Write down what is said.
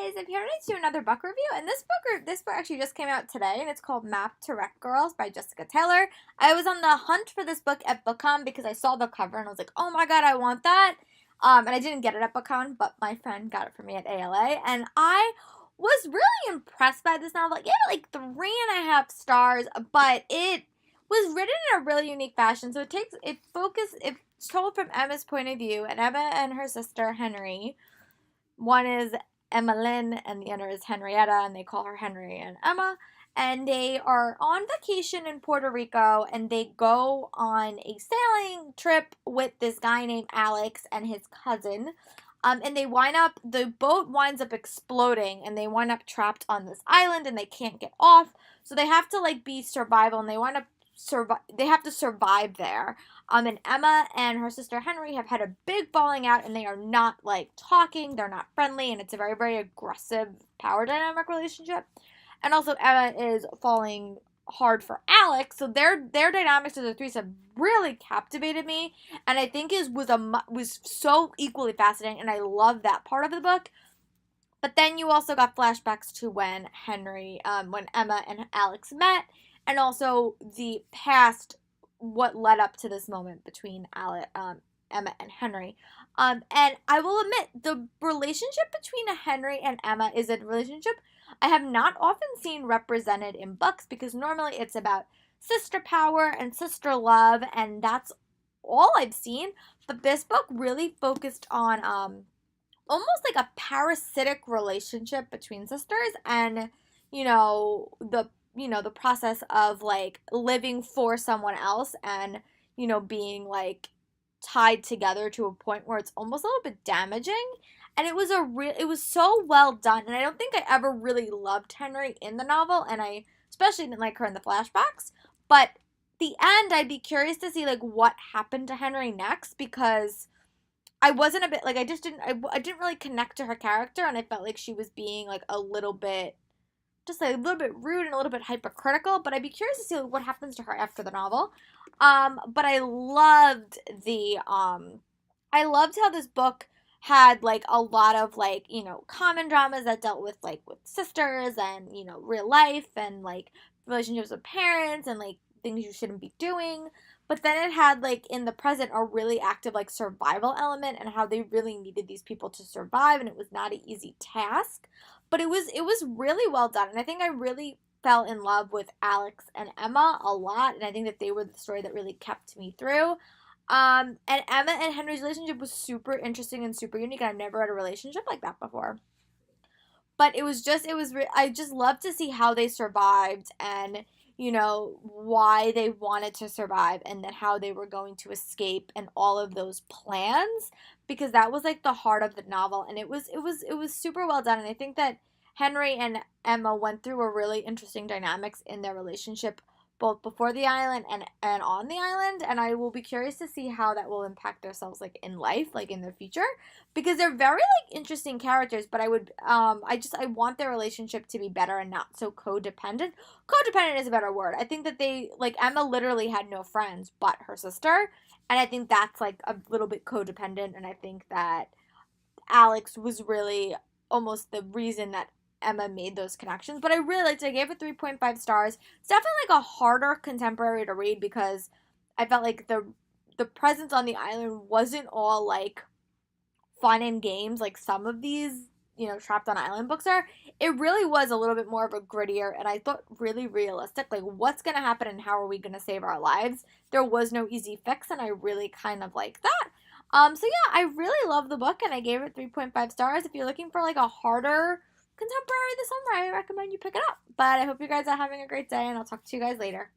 guys, I'm here to do another book review, and this book actually just came out today, and it's called Map to Wreck Girls by Jessica Taylor. I was on the hunt for this book at BookCon because I saw the cover and I was like, oh my god, I want that. And I didn't get it at BookCon, but my friend got it for me at ALA, and I was really impressed by this novel. I gave it like 3.5 stars, but it was written in a really unique fashion. So it's told from Emma's point of view, and Emma and her sister Henry. One is Emmeline and the other is Henrietta, and they call her Henry and Emma. And they are on vacation in Puerto Rico, and they go on a sailing trip with this guy named Alex and his cousin. And the boat winds up exploding, and they wind up trapped on this island, and they can't get off. So they have to be survival, and they have to survive there. And Emma and her sister Henry have had a big falling out, and they are not talking. They're not friendly, and it's a very, very aggressive power dynamic relationship. And also Emma is falling hard for Alex, so their dynamics as a threesome really captivated me, and I think was so equally fascinating, and I love that part of the book. But then you also got flashbacks to when Emma and Alex met, and also the past, what led up to this moment between Emma and Henry. And I will admit, the relationship between Henry and Emma is a relationship I have not often seen represented in books, because normally it's about sister power and sister love, and that's all I've seen. But this book really focused on almost like a parasitic relationship between sisters, and the process of living for someone else, and being tied together to a point where it's almost a little bit damaging. And it was so well done, and I don't think I ever really loved Henry in the novel, and I especially didn't like her in the flashbacks. But the end, I'd be curious to see what happened to Henry next, because I wasn't a bit I didn't really connect to her character, and I felt like she was being a little bit rude and a little bit hypercritical. But I'd be curious to see what happens to her after the novel. But I loved how this book had a lot of common dramas that dealt with with sisters, and real life, and relationships with parents, and things you shouldn't be doing. But then it had in the present a really active survival element, and how they really needed these people to survive, and it was not an easy task. But it was really well done, and I think I really fell in love with Alex and Emma a lot, and I think that they were the story that really kept me through. And Emma and Henry's relationship was super interesting and super unique, and I've never had a relationship like that before. But I just love to see how they survived, and why they wanted to survive, and then how they were going to escape, and all of those plans, because that was the heart of the novel, and it was super well done. And I think that Henry and Emma went through a really interesting dynamics in their relationship, both before the island and on the island, and I will be curious to see how that will impact themselves in life, in their future, because they're very interesting characters. But I want their relationship to be better and not so codependent. Codependent is a better word. I think that they Emma literally had no friends but her sister, and I think that's a little bit codependent, and I think that Alex was really almost the reason that Emma made those connections. But I really liked it. I gave it 3.5 stars. It's definitely a harder contemporary to read, because I felt the presence on the island wasn't all fun and games some of these trapped on island books are. It really was a little bit more of a grittier, and I thought really realistic, what's gonna happen and how are we gonna save our lives. There was no easy fix, and I really kind of like that. So yeah, I really love the book, and I gave it 3.5 stars. If you're looking for a harder contemporary this summer, I recommend you pick it up. But I hope you guys are having a great day, and I'll talk to you guys later.